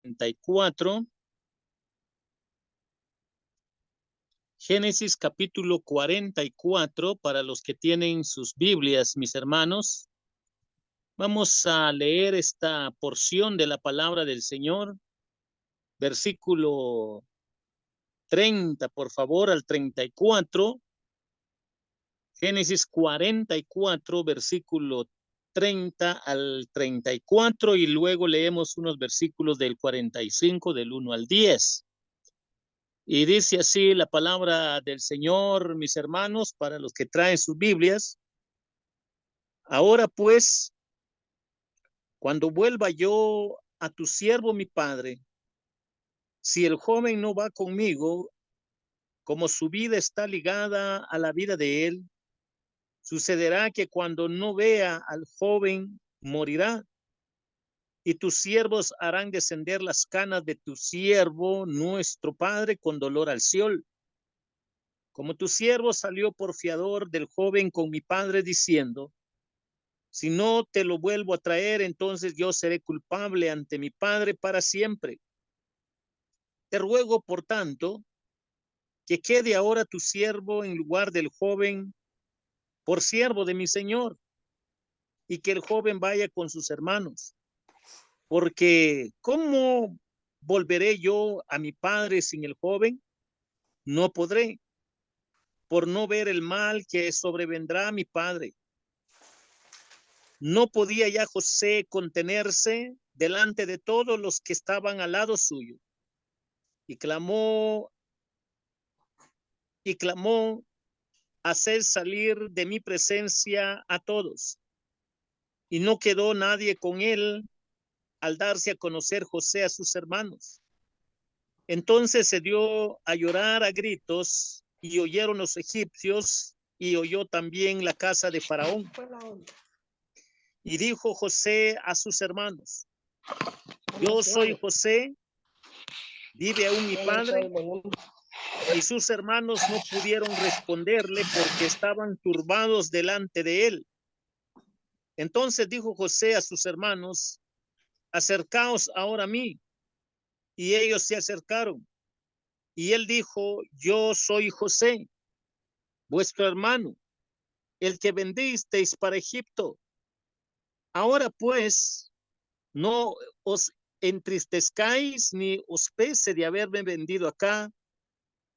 44, Génesis capítulo 44, para los que tienen sus Biblias, mis hermanos. Vamos a leer esta porción de la palabra del Señor, versículo 30, por favor, al 34. Génesis 44, versículo 30 al 34, y luego leemos unos versículos del 45, del 1 al 10. Y dice así la palabra del Señor, mis hermanos, para los que traen sus Biblias. Ahora pues, cuando vuelva yo a tu siervo mi padre, si el joven no va conmigo, como su vida está ligada a la vida de él, sucederá que cuando no vea al joven, morirá. Y tus siervos harán descender las canas de tu siervo, nuestro padre, con dolor al Siol. Como tu siervo salió por fiador del joven con mi padre, diciendo: si no te lo vuelvo a traer, entonces yo seré culpable ante mi padre para siempre. Te ruego, por tanto, que quede ahora tu siervo en lugar del joven por siervo de mi señor, y que el joven vaya con sus hermanos. Porque ¿cómo volveré yo a mi padre sin el joven? No podré, por no ver el mal que sobrevendrá a mi padre. No podía ya José contenerse delante de todos los que estaban al lado suyo, y clamó hacer salir de mi presencia a todos. Y no quedó nadie con él al darse a conocer José a sus hermanos. Entonces se dio a llorar a gritos, y oyeron los egipcios, y oyó también la casa de Faraón. Y dijo José a sus hermanos: yo soy José, ¿vive aún mi padre? Y sus hermanos no pudieron responderle porque estaban turbados delante de él. Entonces dijo José a sus hermanos: acercaos ahora a mí. Y ellos se acercaron. Y él dijo: yo soy José, vuestro hermano, el que vendisteis para Egipto. Ahora pues, no os entristezcáis ni os pese de haberme vendido acá,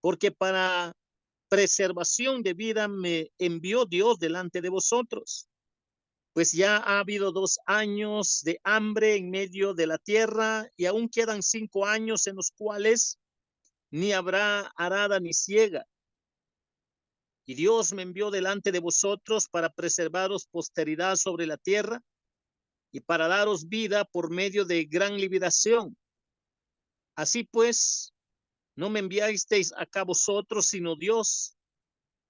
porque para preservación de vida me envió Dios delante de vosotros. Pues ya ha habido 2 años de hambre en medio de la tierra, y aún quedan 5 años en los cuales ni habrá arada ni siega. Y Dios me envió delante de vosotros para preservaros posteridad sobre la tierra, y para daros vida por medio de gran liberación. Así pues, no me enviasteis acá vosotros, sino Dios,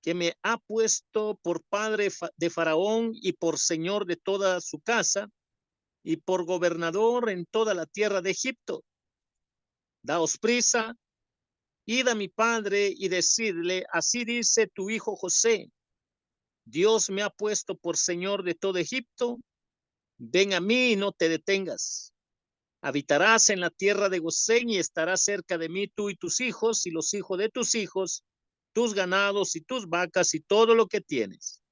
que me ha puesto por padre de Faraón y por señor de toda su casa, y por gobernador en toda la tierra de Egipto. Daos prisa, id a mi padre y decidle: así dice tu hijo José, Dios me ha puesto por señor de todo Egipto, ven a mí y no te detengas. Habitarás en la tierra de Gosén, y estarás cerca de mí tú y tus hijos, y los hijos de tus hijos, tus ganados y tus vacas y todo lo que tienes.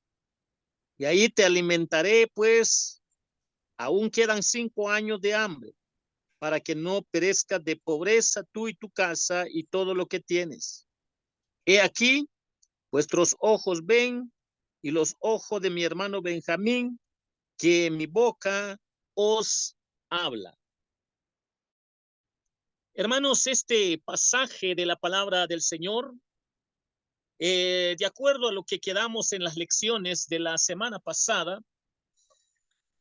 Y ahí te alimentaré, pues aún quedan 5 años de hambre, para que no perezcas de pobreza tú y tu casa y todo lo que tienes. He aquí, vuestros ojos ven, y los ojos de mi hermano Benjamín, que mi boca os habla. Hermanos, este pasaje de la palabra del Señor, de acuerdo a lo que quedamos en las lecciones de la semana pasada,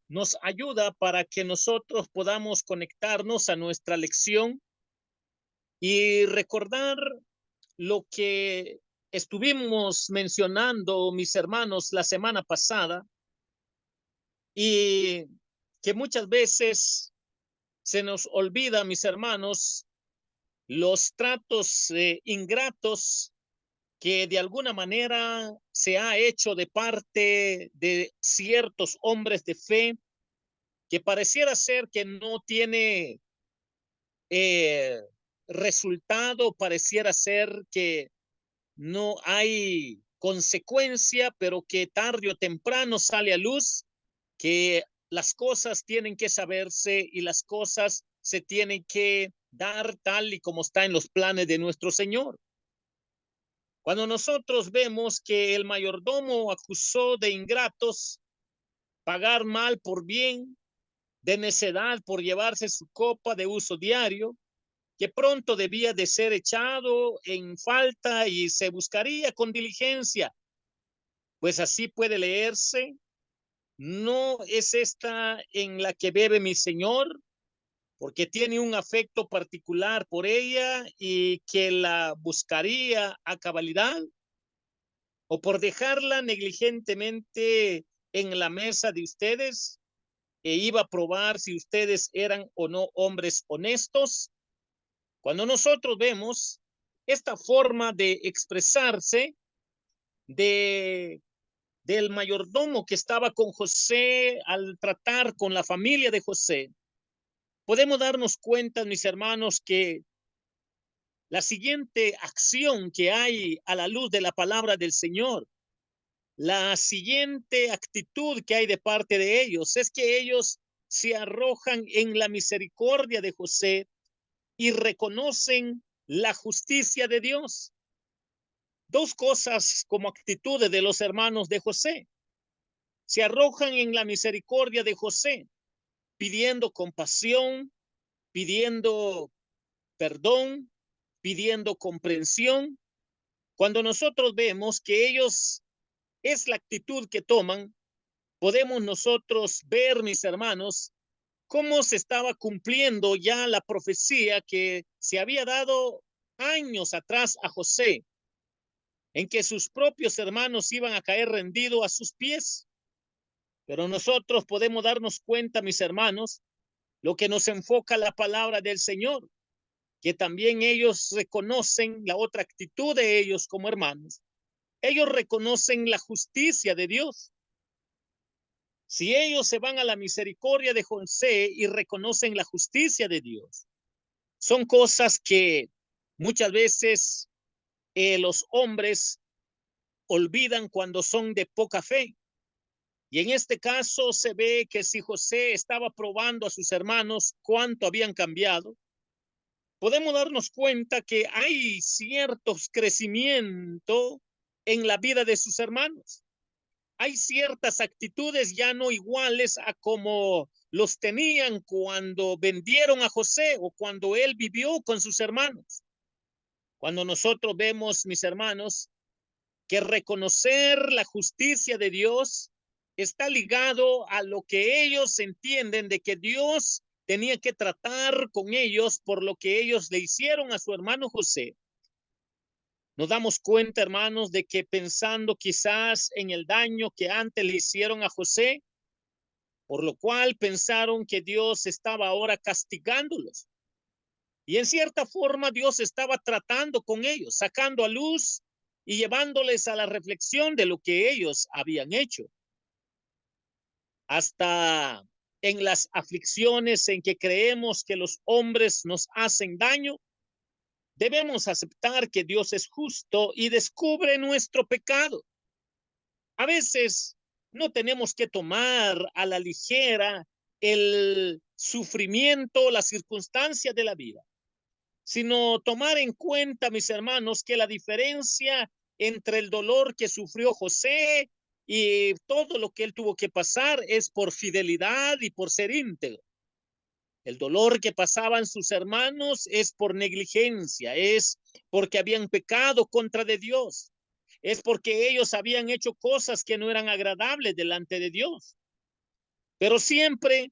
nos ayuda para que nosotros podamos conectarnos a nuestra lección y recordar lo que estuvimos mencionando, mis hermanos, la semana pasada, y que muchas veces se nos olvida, mis hermanos, los tratos ingratos que de alguna manera se ha hecho de parte de ciertos hombres de fe, que pareciera ser que no tiene eh, resultado pareciera ser que no hay consecuencia, pero que tarde o temprano sale a luz que las cosas tienen que saberse y las cosas se tienen que dar tal y como está en los planes de nuestro Señor. Cuando nosotros vemos que el mayordomo acusó de ingratos, pagar mal por bien, de necedad por llevarse su copa de uso diario, que pronto debía de ser echado en falta y se buscaría con diligencia, pues así puede leerse: no es esta en la que bebe mi Señor, porque tiene un afecto particular por ella y que la buscaría a cabalidad, o por dejarla negligentemente en la mesa de ustedes e iba a probar si ustedes eran o no hombres honestos. Cuando nosotros vemos esta forma de expresarse de del mayordomo que estaba con José al tratar con la familia de José, podemos darnos cuenta, mis hermanos, que la siguiente acción que hay a la luz de la palabra del Señor, la siguiente actitud que hay de parte de ellos, es que ellos se arrojan en la misericordia de José y reconocen la justicia de Dios. Dos cosas como actitudes de los hermanos de José: se arrojan en la misericordia de José, pidiendo compasión, pidiendo perdón, pidiendo comprensión. Cuando nosotros vemos que ellos es la actitud que toman, podemos nosotros ver, mis hermanos, cómo se estaba cumpliendo ya la profecía que se había dado años atrás a José, en que sus propios hermanos iban a caer rendidos a sus pies. Pero nosotros podemos darnos cuenta, mis hermanos, lo que nos enfoca la palabra del Señor, que también ellos reconocen la otra actitud de ellos como hermanos. Ellos reconocen la justicia de Dios. Si ellos se van a la misericordia de José y reconocen la justicia de Dios, son cosas que muchas veces los hombres olvidan cuando son de poca fe. Y en este caso se ve que si José estaba probando a sus hermanos cuánto habían cambiado, podemos darnos cuenta que hay ciertos crecimiento en la vida de sus hermanos. Hay ciertas actitudes ya no iguales a como los tenían cuando vendieron a José o cuando él vivió con sus hermanos. Cuando nosotros vemos, mis hermanos, que reconocer la justicia de Dios está ligado a lo que ellos entienden de que Dios tenía que tratar con ellos por lo que ellos le hicieron a su hermano José. Nos damos cuenta, hermanos, de que pensando quizás en el daño que antes le hicieron a José, por lo cual pensaron que Dios estaba ahora castigándolos. Y en cierta forma Dios estaba tratando con ellos, sacando a luz y llevándoles a la reflexión de lo que ellos habían hecho. Hasta en las aflicciones en que creemos que los hombres nos hacen daño, debemos aceptar que Dios es justo y descubre nuestro pecado. A veces no tenemos que tomar a la ligera el sufrimiento, las circunstancias de la vida, sino tomar en cuenta, mis hermanos, que la diferencia entre el dolor que sufrió José y todo lo que él tuvo que pasar es por fidelidad y por ser íntegro. El dolor que pasaban sus hermanos es por negligencia, es porque habían pecado contra de Dios, es porque ellos habían hecho cosas que no eran agradables delante de Dios. Pero siempre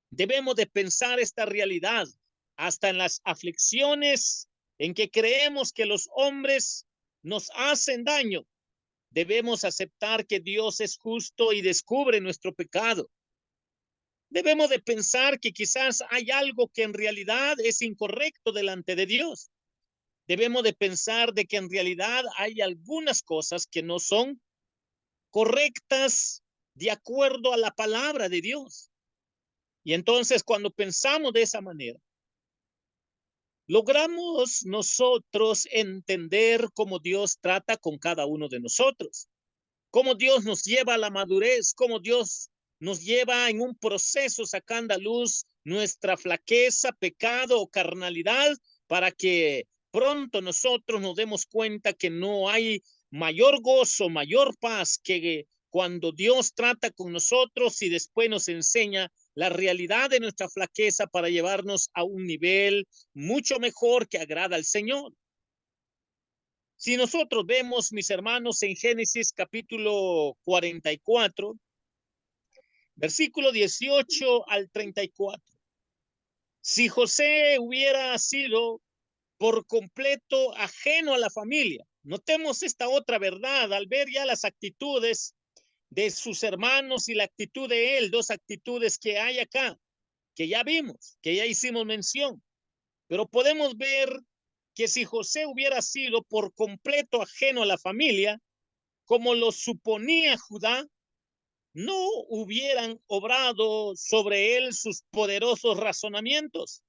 debemos de pensar esta realidad, hasta en las aflicciones en que creemos que los hombres nos hacen daño. Debemos aceptar que Dios es justo y descubre nuestro pecado. Debemos de pensar que quizás hay algo que en realidad es incorrecto delante de Dios. Debemos de pensar de que en realidad hay algunas cosas que no son correctas de acuerdo a la palabra de Dios. Y entonces cuando pensamos de esa manera, logramos nosotros entender cómo Dios trata con cada uno de nosotros, cómo Dios nos lleva a la madurez, cómo Dios nos lleva en un proceso sacando a luz nuestra flaqueza, pecado o carnalidad, para que pronto nosotros nos demos cuenta que no hay mayor gozo, mayor paz que cuando Dios trata con nosotros y después nos enseña la realidad de nuestra flaqueza para llevarnos a un nivel mucho mejor que agrada al Señor. Si nosotros vemos, mis hermanos, en Génesis capítulo 44, versículo 18 al 34, si José hubiera sido por completo ajeno a la familia, notemos esta otra verdad al ver ya las actitudes de sus hermanos y la actitud de él, dos actitudes que hay acá, que ya vimos, que ya hicimos mención, pero podemos ver que si José hubiera sido por completo ajeno a la familia, como lo suponía Judá, no hubieran obrado sobre él sus poderosos razonamientos.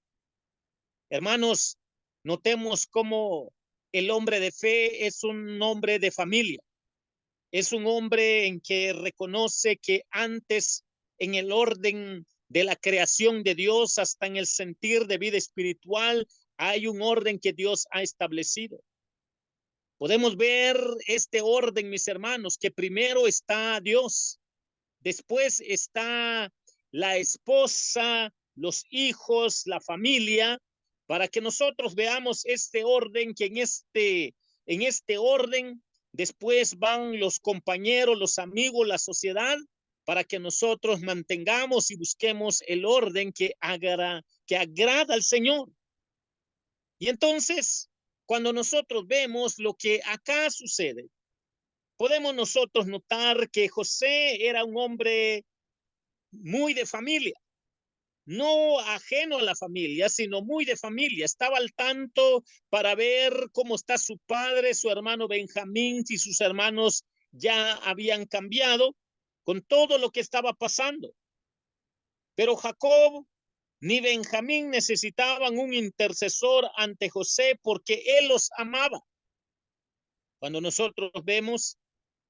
Hermanos, notemos cómo el hombre de fe es un hombre de familia, es un hombre en que reconoce que antes en el orden de la creación de Dios hasta en el sentir de vida espiritual hay un orden que Dios ha establecido. Podemos ver este orden, mis hermanos, que primero está Dios, después está la esposa, los hijos, la familia, para que nosotros veamos este orden, que en este orden después van los compañeros, los amigos, la sociedad, para que nosotros mantengamos y busquemos el orden que agrada al Señor. Y entonces, cuando nosotros vemos lo que acá sucede, podemos nosotros notar que José era un hombre muy de familia, no ajeno a la familia, sino muy de familia. Estaba al tanto para ver cómo está su padre, su hermano Benjamín, si sus hermanos ya habían cambiado con todo lo que estaba pasando. Pero Jacob ni Benjamín necesitaban un intercesor ante José porque él los amaba. Cuando nosotros vemos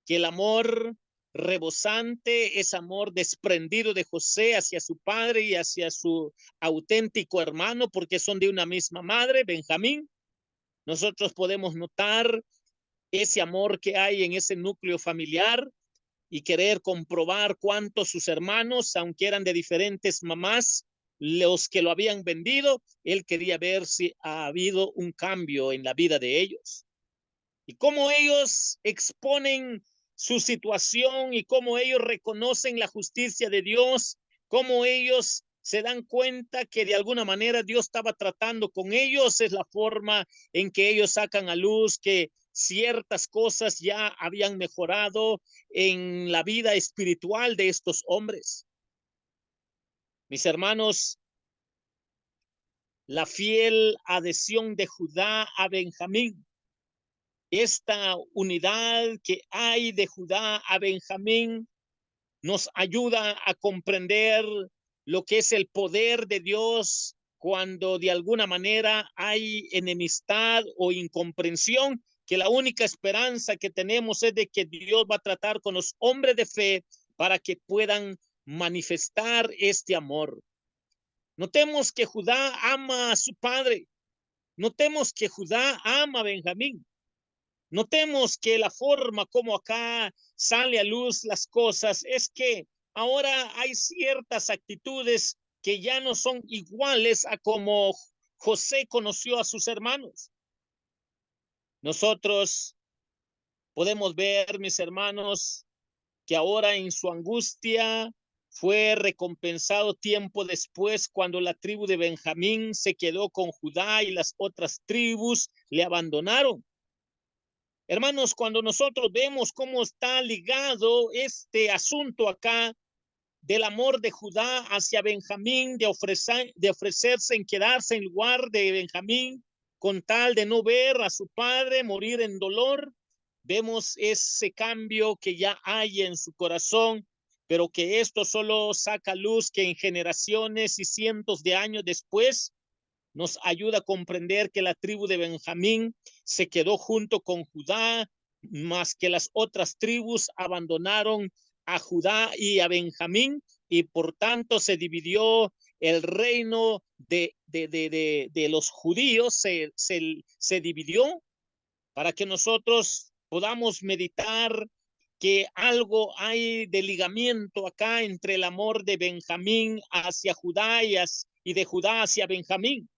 que el amor rebosante es amor desprendido de José hacia su padre y hacia su auténtico hermano, porque son de una misma madre, Benjamín, nosotros podemos notar ese amor que hay en ese núcleo familiar y querer comprobar cuántos sus hermanos, aunque eran de diferentes mamás, los que lo habían vendido, él quería ver si ha habido un cambio en la vida de ellos. Y cómo ellos exponen su situación y cómo ellos reconocen la justicia de Dios, cómo ellos se dan cuenta que de alguna manera Dios estaba tratando con ellos, es la forma en que ellos sacan a luz que ciertas cosas ya habían mejorado en la vida espiritual de estos hombres. Mis hermanos, la fiel adhesión de Judá a Benjamín, esta unidad que hay de Judá a Benjamín nos ayuda a comprender lo que es el poder de Dios cuando de alguna manera hay enemistad o incomprensión, que la única esperanza que tenemos es de que Dios va a tratar con los hombres de fe para que puedan manifestar este amor. Notemos que Judá ama a su padre, notemos que Judá ama a Benjamín. Notemos que la forma como acá sale a luz las cosas es que ahora hay ciertas actitudes que ya no son iguales a como José conoció a sus hermanos. Nosotros podemos ver, mis hermanos, que ahora en su angustia fue recompensado tiempo después cuando la tribu de Benjamín se quedó con Judá y las otras tribus le abandonaron. Hermanos, cuando nosotros vemos cómo está ligado este asunto acá del amor de Judá hacia Benjamín, de ofrecerse en quedarse en lugar de Benjamín, con tal de no ver a su padre morir en dolor, vemos ese cambio que ya hay en su corazón, pero que esto solo saca luz que en generaciones y cientos de años después, nos ayuda a comprender que la tribu de Benjamín se quedó junto con Judá, más que las otras tribus abandonaron a Judá y a Benjamín, y por tanto se dividió el reino de los judíos, se dividió para que nosotros podamos meditar que algo hay de ligamiento acá entre el amor de Benjamín hacia Judá y de Judá hacia Benjamín.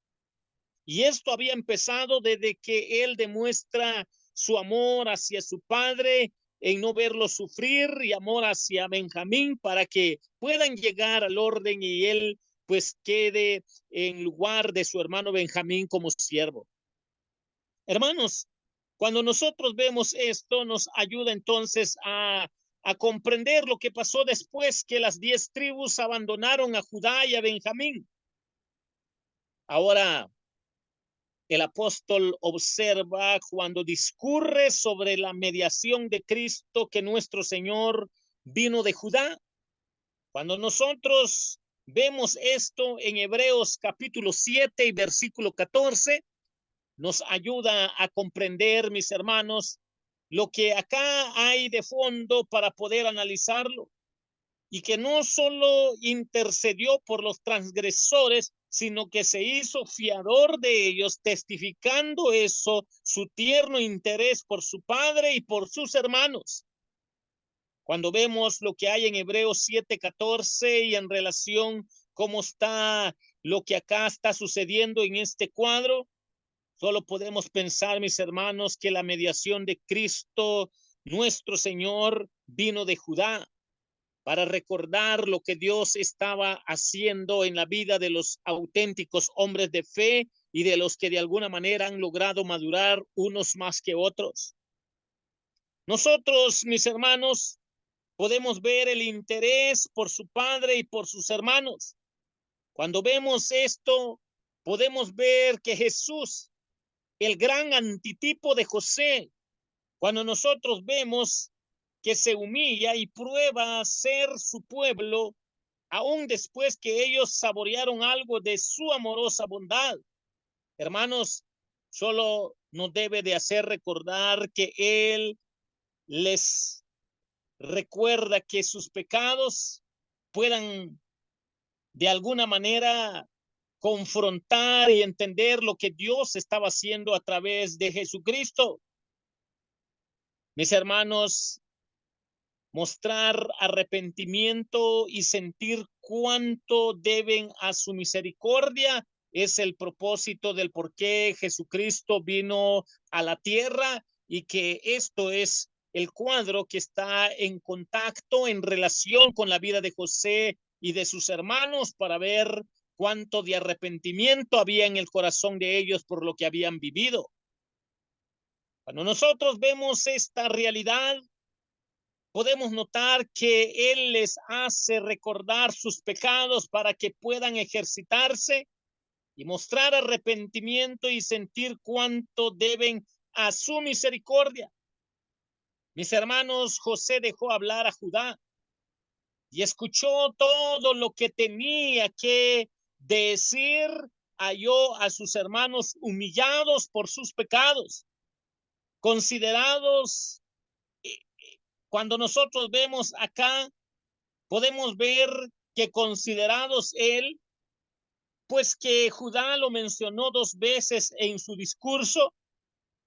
Y esto había empezado desde que él demuestra su amor hacia su padre en no verlo sufrir y amor hacia Benjamín para que puedan llegar al orden y él pues quede en lugar de su hermano Benjamín como siervo. Hermanos, cuando nosotros vemos esto, nos ayuda entonces a comprender lo que pasó después que las 10 tribus abandonaron a Judá y a Benjamín. Ahora, el apóstol observa cuando discurre sobre la mediación de Cristo que nuestro Señor vino de Judá. Cuando nosotros vemos esto en Hebreos capítulo 7 y versículo 14, nos ayuda a comprender, mis hermanos, lo que acá hay de fondo para poder analizarlo. Y que no solo intercedió por los transgresores, sino que se hizo fiador de ellos, testificando eso, su tierno interés por su padre y por sus hermanos. Cuando vemos lo que hay en Hebreos 7:14 y en relación cómo está lo que acá está sucediendo en este cuadro, solo podemos pensar, mis hermanos, que la mediación de Cristo, nuestro Señor, vino de Judá para recordar lo que Dios estaba haciendo en la vida de los auténticos hombres de fe y de los que de alguna manera han logrado madurar unos más que otros. Nosotros, mis hermanos, podemos ver el interés por su padre y por sus hermanos. Cuando vemos esto, podemos ver que Jesús, el gran antitipo de José, cuando nosotros vemos que se humilla y prueba ser su pueblo, aún después que ellos saborearon algo de su amorosa bondad. Hermanos, solo nos debe de hacer recordar que Él les recuerda que sus pecados puedan de alguna manera confrontar y entender lo que Dios estaba haciendo a través de Jesucristo. Mis hermanos, mostrar arrepentimiento y sentir cuánto deben a su misericordia es el propósito del por qué Jesucristo vino a la tierra, y que esto es el cuadro que está en contacto, en relación con la vida de José y de sus hermanos, para ver cuánto de arrepentimiento había en el corazón de ellos por lo que habían vivido. Cuando nosotros vemos esta realidad, podemos notar que Él les hace recordar sus pecados para que puedan ejercitarse y mostrar arrepentimiento y sentir cuánto deben a su misericordia. Mis hermanos, José dejó hablar a Judá y escuchó todo lo que tenía que decir. Halló a sus hermanos humillados por sus pecados, considerados. Cuando nosotros vemos acá, podemos ver que considerados él, pues que Judá lo mencionó 2 veces en su discurso,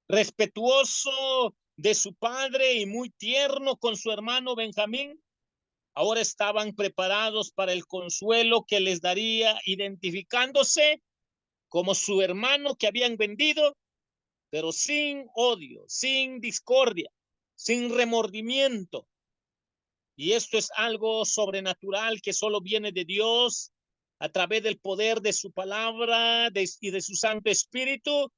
respetuoso de su padre y muy tierno con su hermano Benjamín, ahora estaban preparados para el consuelo que les daría, identificándose como su hermano que habían vendido, pero sin odio, sin discordia, sin remordimiento. Y esto es algo sobrenatural que solo viene de Dios a través del poder de su palabra y de su Santo Espíritu.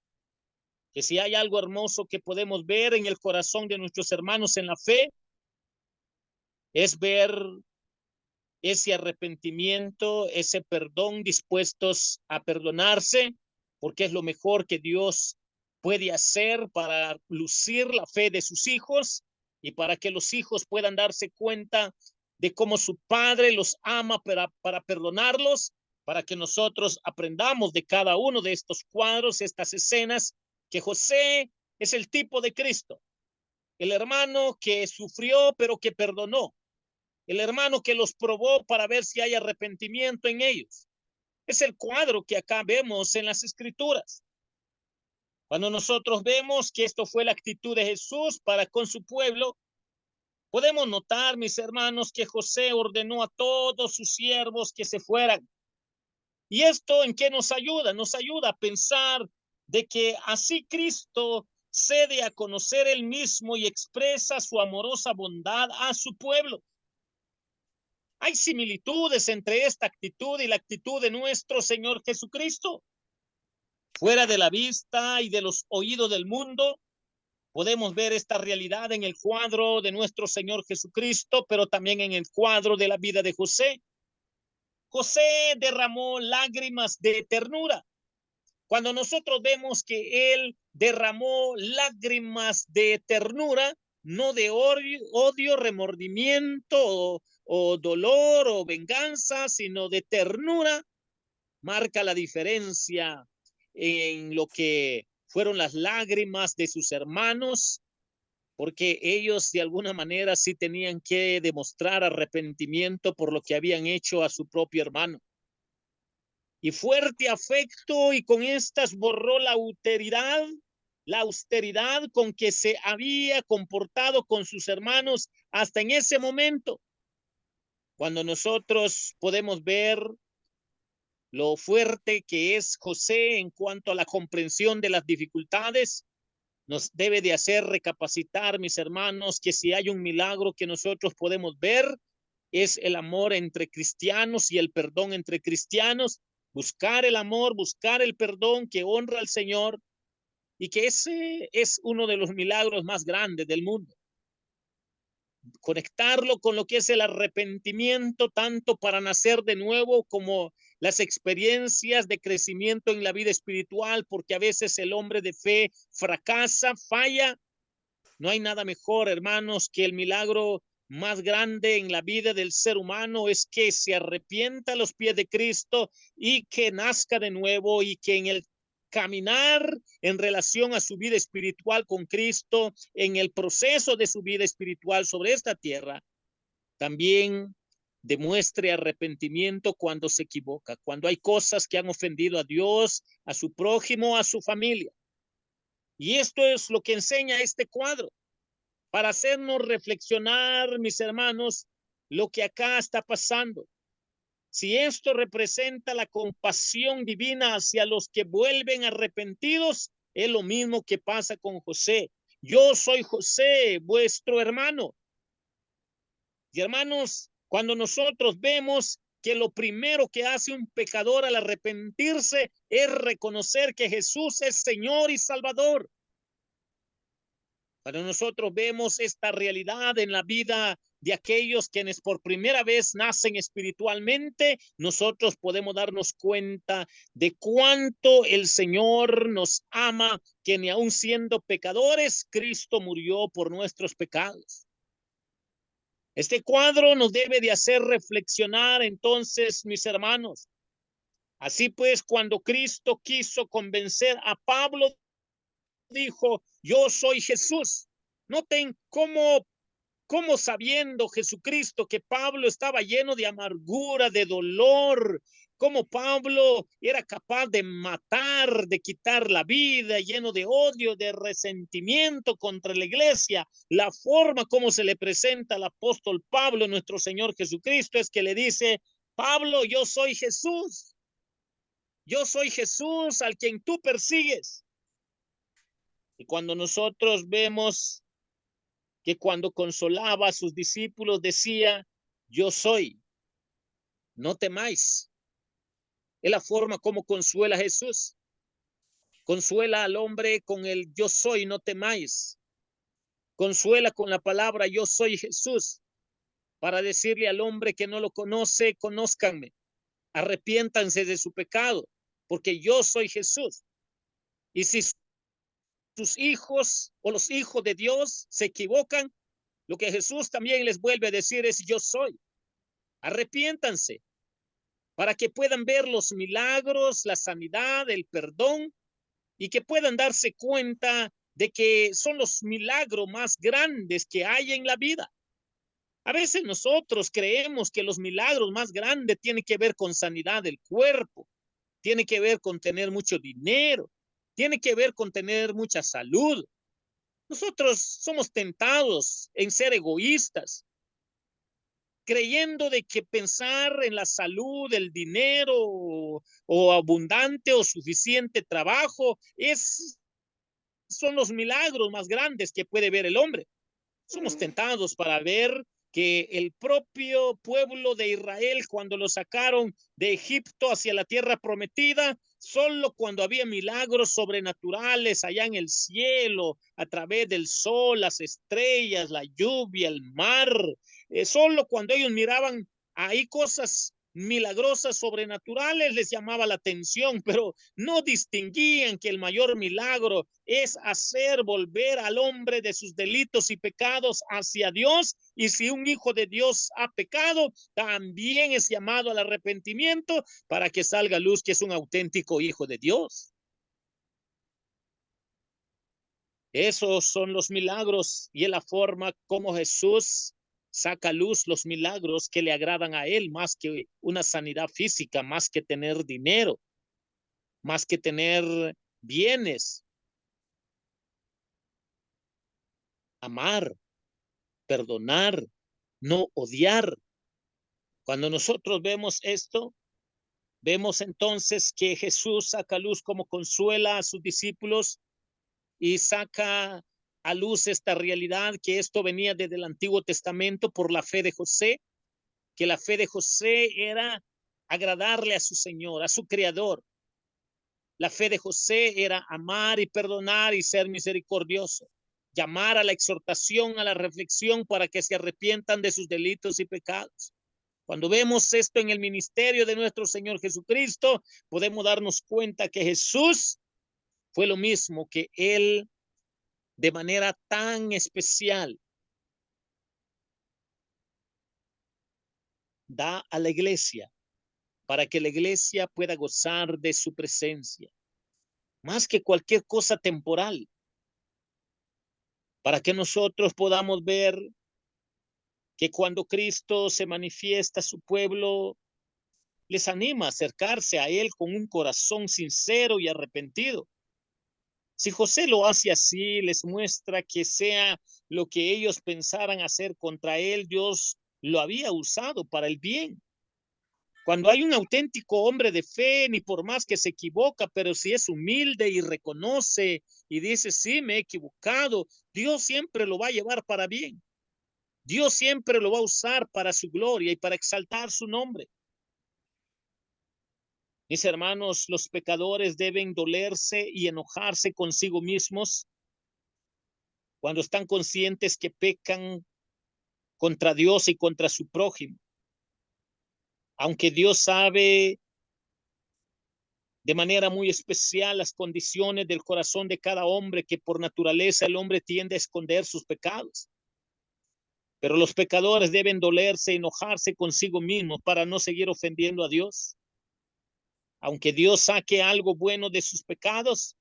Que si hay algo hermoso que podemos ver en el corazón de nuestros hermanos en la fe, es ver ese arrepentimiento, ese perdón, dispuestos a perdonarse, porque es lo mejor que Dios puede hacer para lucir la fe de sus hijos y para que los hijos puedan darse cuenta de cómo su padre los ama para perdonarlos para que nosotros aprendamos de cada uno de estos cuadros, estas escenas, que José es el tipo de Cristo, el hermano que sufrió pero que perdonó, el hermano que los probó para ver si hay arrepentimiento en ellos. Es el cuadro que acá vemos en las Escrituras. Cuando nosotros vemos que esto fue la actitud de Jesús para con su pueblo, podemos notar, mis hermanos, que José ordenó a todos sus siervos que se fueran. ¿Y esto en qué nos ayuda? Nos ayuda a pensar de que así Cristo cede a conocer él mismo y expresa su amorosa bondad a su pueblo. Hay similitudes entre esta actitud y la actitud de nuestro Señor Jesucristo. Fuera de la vista y de los oídos del mundo, podemos ver esta realidad en el cuadro de nuestro Señor Jesucristo, pero también en el cuadro de la vida de José. José derramó lágrimas de ternura. Cuando nosotros vemos que él derramó lágrimas de ternura, no de odio, remordimiento o dolor o venganza, sino de ternura, marca la diferencia en lo que fueron las lágrimas de sus hermanos, porque ellos de alguna manera sí tenían que demostrar arrepentimiento por lo que habían hecho a su propio hermano. Y fuerte afecto, y con estas borró la austeridad con que se había comportado con sus hermanos hasta en ese momento. Cuando nosotros podemos ver lo fuerte que es José en cuanto a la comprensión de las dificultades, nos debe de hacer recapacitar, mis hermanos, que si hay un milagro que nosotros podemos ver, es el amor entre cristianos y el perdón entre cristianos. Buscar el amor, buscar el perdón que honra al Señor, y que ese es uno de los milagros más grandes del mundo. Conectarlo con lo que es el arrepentimiento, tanto para nacer de nuevo como las experiencias de crecimiento en la vida espiritual, porque a veces el hombre de fe fracasa, falla. No hay nada mejor, hermanos, que el milagro más grande en la vida del ser humano es que se arrepienta a los pies de Cristo y que nazca de nuevo, y que en el caminar en relación a su vida espiritual con Cristo, en el proceso de su vida espiritual sobre esta tierra, también demuestre arrepentimiento cuando se equivoca, cuando hay cosas que han ofendido a Dios, a su prójimo, a su familia. Y esto es lo que enseña este cuadro, para hacernos reflexionar, mis hermanos, lo que acá está pasando. Si esto representa la compasión divina hacia los que vuelven arrepentidos, es lo mismo que pasa con José. Yo soy José, vuestro hermano. Y hermanos, cuando nosotros vemos que lo primero que hace un pecador al arrepentirse es reconocer que Jesús es Señor y Salvador. Cuando nosotros vemos esta realidad en la vida de aquellos quienes por primera vez nacen espiritualmente, nosotros podemos darnos cuenta de cuánto el Señor nos ama, que ni aun siendo pecadores, Cristo murió por nuestros pecados. Este cuadro nos debe de hacer reflexionar entonces, mis hermanos. Así pues, cuando Cristo quiso convencer a Pablo, dijo: yo soy Jesús. Noten cómo sabiendo Jesucristo que Pablo estaba lleno de amargura, de dolor, cómo Pablo era capaz de matar, de quitar la vida, lleno de odio, de resentimiento contra la iglesia. La forma como se le presenta al apóstol Pablo, nuestro Señor Jesucristo, es que le dice: Pablo, yo soy Jesús. Yo soy Jesús al quien tú persigues. Y cuando nosotros vemos que cuando consolaba a sus discípulos decía: yo soy, no temáis. Es la forma como consuela a Jesús. Consuela al hombre con el yo soy, no temáis. Consuela con la palabra yo soy Jesús, para decirle al hombre que no lo conoce: conózcanme, arrepiéntanse de su pecado, porque yo soy Jesús. Y si sus hijos o los hijos de Dios se equivocan, lo que Jesús también les vuelve a decir es: yo soy. Arrepiéntanse. para que puedan ver los milagros, la sanidad, el perdón y que puedan darse cuenta de que son los milagros más grandes que hay en la vida. A veces nosotros creemos que los milagros más grandes tienen que ver con sanidad del cuerpo, tiene que ver con tener mucho dinero, tiene que ver con tener mucha salud. Nosotros somos tentados en ser egoístas, creyendo de que pensar en la salud, el dinero o abundante o suficiente trabajo son los milagros más grandes que puede ver el hombre. Somos tentados para ver que el propio pueblo de Israel, cuando lo sacaron de Egipto hacia la tierra prometida, solo cuando había milagros sobrenaturales allá en el cielo, a través del sol, las estrellas, la lluvia, el mar, solo cuando ellos miraban ahí cosas milagrosas, sobrenaturales, les llamaba la atención, pero no distinguían que el mayor milagro es hacer volver al hombre de sus delitos y pecados hacia Dios. Y si un hijo de Dios ha pecado, también es llamado al arrepentimiento para que salga a luz que es un auténtico hijo de Dios. Esos son los milagros y es la forma como Jesús saca a luz los milagros que le agradan a él, más que una sanidad física, más que tener dinero, más que tener bienes. Amar, perdonar, no odiar. Cuando nosotros vemos esto, vemos entonces que Jesús saca a luz como consuela a sus discípulos y saca a luz esta realidad, que esto venía desde el Antiguo Testamento por la fe de José, que la fe de José era agradarle a su Señor, a su Creador. La fe de José era amar y perdonar y ser misericordioso, llamar a la exhortación, a la reflexión para que se arrepientan de sus delitos y pecados. Cuando vemos esto en el ministerio de nuestro Señor Jesucristo, podemos darnos cuenta que Jesús fue lo mismo, que él de manera tan especial da a la iglesia para que la iglesia pueda gozar de su presencia, más que cualquier cosa temporal, para que nosotros podamos ver que cuando Cristo se manifiesta a su pueblo, les anima a acercarse a él con un corazón sincero y arrepentido. Si José lo hace así, les muestra que sea lo que ellos pensaran hacer contra él, Dios lo había usado para el bien. Cuando hay un auténtico hombre de fe, ni por más que se equivoca, pero si es humilde y reconoce y dice, sí, me he equivocado, Dios siempre lo va a llevar para bien. Dios siempre lo va a usar para su gloria y para exaltar su nombre. Mis hermanos, los pecadores deben dolerse y enojarse consigo mismos cuando están conscientes que pecan contra Dios y contra su prójimo. Aunque Dios sabe de manera muy especial las condiciones del corazón de cada hombre, que por naturaleza el hombre tiende a esconder sus pecados. Pero los pecadores deben dolerse, enojarse consigo mismos para no seguir ofendiendo a Dios. Aunque Dios saque algo bueno de sus pecados,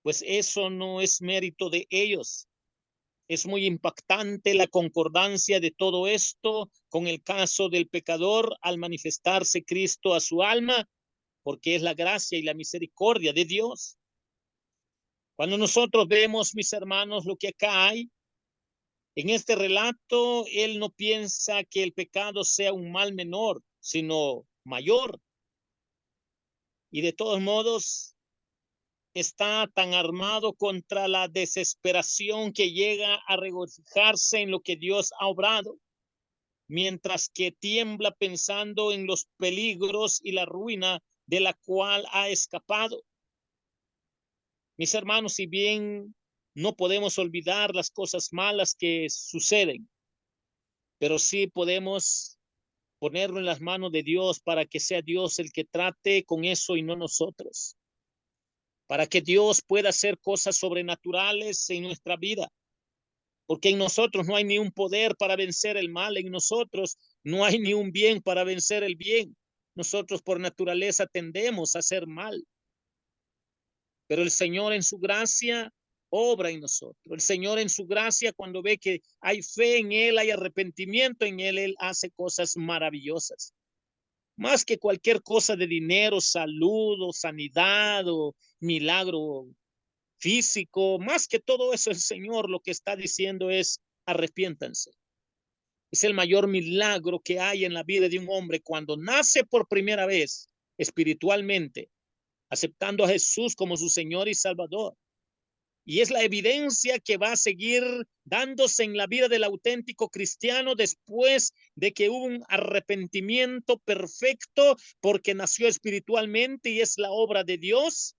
pues eso no es mérito de ellos. Es muy impactante la concordancia de todo esto con el caso del pecador al manifestarse Cristo a su alma, porque es la gracia y la misericordia de Dios. Cuando nosotros vemos, mis hermanos, lo que acá hay, en este relato, él no piensa que el pecado sea un mal menor, sino mayor. Y de todos modos, está tan armado contra la desesperación que llega a regocijarse en lo que Dios ha obrado, mientras que tiembla pensando en los peligros y la ruina de la cual ha escapado. Mis hermanos, si bien no podemos olvidar las cosas malas que suceden, pero sí podemos ponerlo en las manos de Dios para que sea Dios el que trate con eso y no nosotros. Para que Dios pueda hacer cosas sobrenaturales en nuestra vida. Porque en nosotros no hay ni un poder para vencer el mal, en nosotros no hay ni un bien para vencer el bien. nosotros por naturaleza tendemos a hacer mal. Pero el Señor en su gracia obra en nosotros. El Señor en su gracia, cuando ve que hay fe en Él, hay arrepentimiento en Él, Él hace cosas maravillosas. Más que cualquier cosa de dinero, salud o sanidad o milagro físico, más que todo eso, el Señor lo que está diciendo es arrepiéntanse. Es el mayor milagro que hay en la vida de un hombre cuando nace por primera vez espiritualmente, aceptando a Jesús como su Señor y Salvador. Y es la evidencia que va a seguir dándose en la vida del auténtico cristiano después de que hubo un arrepentimiento perfecto porque nació espiritualmente y es la obra de Dios.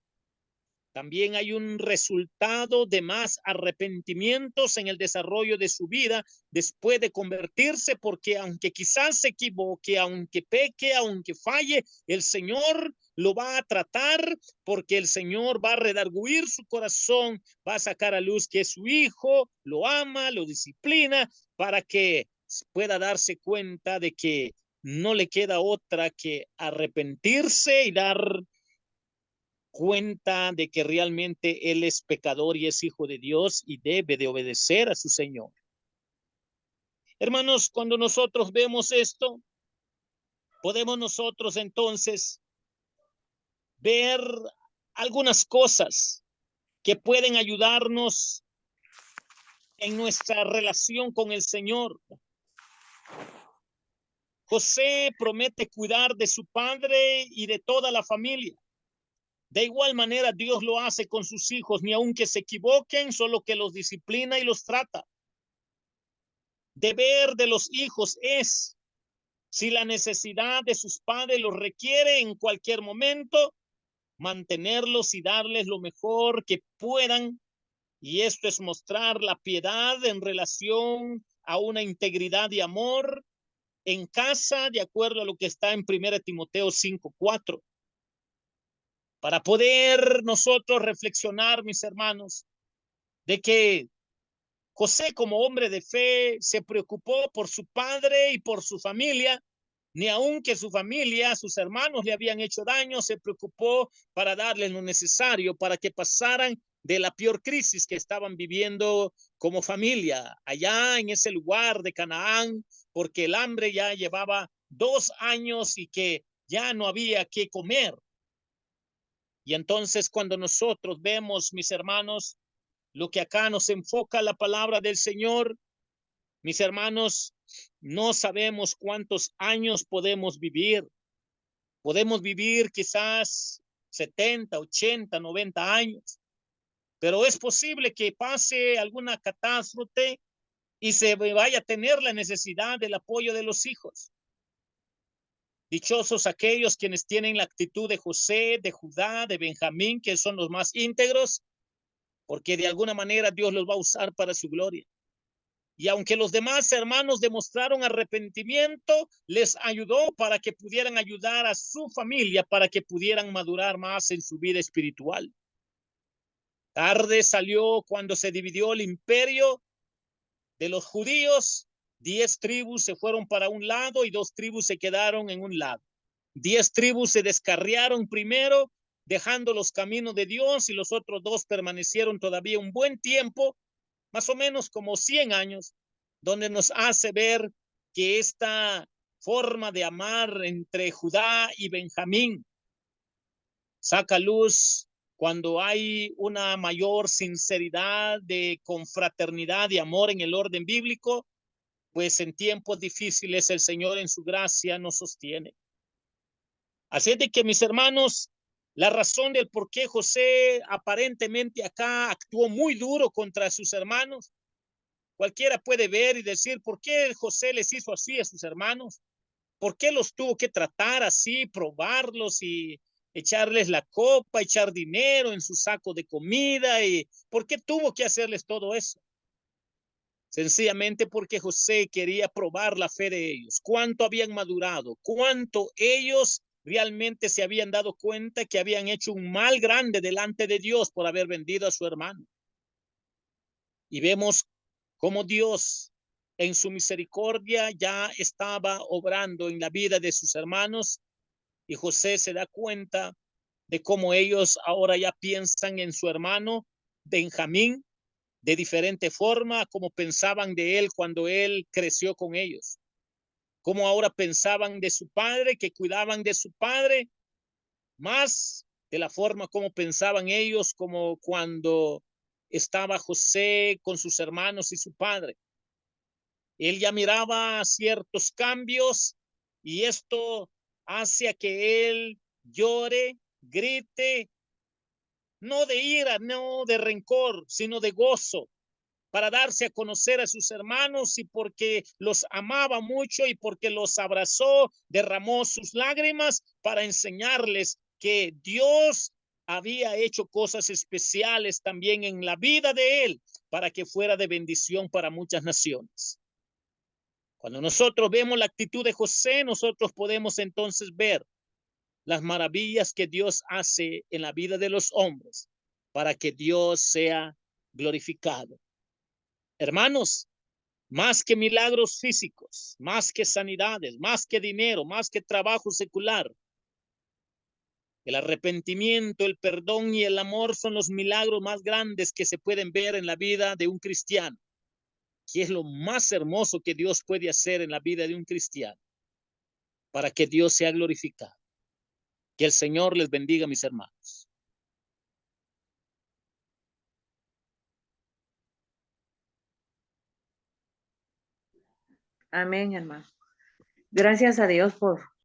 También hay un resultado de más arrepentimientos en el desarrollo de su vida después de convertirse, porque aunque quizás se equivoque, aunque peque, aunque falle, el Señor lo va a tratar porque el Señor va a redarguir su corazón, va a sacar a luz que es su hijo, lo ama, lo disciplina para que pueda darse cuenta de que no le queda otra que arrepentirse y dar cuenta de que realmente él es pecador y es hijo de Dios y debe de obedecer a su Señor. Hermanos, cuando nosotros vemos esto, podemos nosotros entonces ver algunas cosas que pueden ayudarnos en nuestra relación con el Señor. José promete cuidar de su padre y de toda la familia. De igual manera, Dios lo hace con sus hijos, ni aunque se equivoquen, solo que los disciplina y los trata. Deber de los hijos es, si la necesidad de sus padres los requiere en cualquier momento, mantenerlos y darles lo mejor que puedan. Y esto es mostrar la piedad en relación a una integridad y amor en casa, de acuerdo a lo que está en 1 Timoteo 5:4. Para poder nosotros reflexionar, mis hermanos, de que José, como hombre de fe, se preocupó por su padre y por su familia, ni aunque su familia, sus hermanos le habían hecho daño, se preocupó para darles lo necesario para que pasaran de la peor crisis que estaban viviendo como familia allá en ese lugar de Canaán, porque el hambre ya llevaba 2 años y que ya no había que comer. Y entonces cuando nosotros vemos, mis hermanos, lo que acá nos enfoca la palabra del Señor, mis hermanos, no sabemos cuántos años podemos vivir. Podemos vivir quizás 70, 80, 90 años, pero es posible que pase alguna catástrofe y se vaya a tener la necesidad del apoyo de los hijos. Dichosos aquellos quienes tienen la actitud de José, de Judá, de Benjamín, que son los más íntegros, porque de alguna manera Dios los va a usar para su gloria. Y aunque los demás hermanos demostraron arrepentimiento, les ayudó para que pudieran ayudar a su familia, para que pudieran madurar más en su vida espiritual. Tarde salió cuando se dividió el imperio de los judíos. 10 tribus se fueron para un lado y 2 tribus se quedaron en un lado. 10 tribus se descarriaron primero, dejando los caminos de Dios, y los otros 2 permanecieron todavía un buen tiempo, más o menos como 100 años, donde nos hace ver que esta forma de amar entre Judá y Benjamín saca luz cuando hay una mayor sinceridad de confraternidad y amor en el orden bíblico, pues en tiempos difíciles el Señor en su gracia nos sostiene. Así es de que, mis hermanos, la razón del por qué José aparentemente acá actuó muy duro contra sus hermanos, cualquiera puede ver y decir, ¿por qué José les hizo así a sus hermanos? ¿Por qué los tuvo que tratar así, probarlos y echarles la copa, echar dinero en su saco de comida? ¿Y por qué tuvo que hacerles todo eso? Sencillamente porque José quería probar la fe de ellos, cuánto habían madurado, cuánto ellos realmente se habían dado cuenta que habían hecho un mal grande delante de Dios por haber vendido a su hermano. Y vemos cómo Dios en su misericordia ya estaba obrando en la vida de sus hermanos Y José se da cuenta de cómo ellos ahora ya piensan en su hermano Benjamín de diferente forma, como pensaban de él cuando él creció con ellos. Cómo ahora pensaban de su padre, que cuidaban de su padre, más de la forma como pensaban ellos, como cuando estaba José con sus hermanos y su padre. Él ya miraba ciertos cambios y esto hace a que él llore, grite, no de ira, no de rencor, sino de gozo, para darse a conocer a sus hermanos, y porque los amaba mucho y porque los abrazó, derramó sus lágrimas para enseñarles que Dios había hecho cosas especiales también en la vida de él, para que fuera de bendición para muchas naciones. Cuando nosotros vemos la actitud de José, nosotros podemos entonces ver las maravillas que Dios hace en la vida de los hombres para que Dios sea glorificado. Hermanos, más que milagros físicos, más que sanidades, más que dinero, más que trabajo secular, el arrepentimiento, el perdón y el amor son los milagros más grandes que se pueden ver en la vida de un cristiano. ¿Qué es lo más hermoso que Dios puede hacer en la vida de un cristiano para que Dios sea glorificado? Que el Señor les bendiga, mis hermanos. Amén, hermano. Gracias a Dios por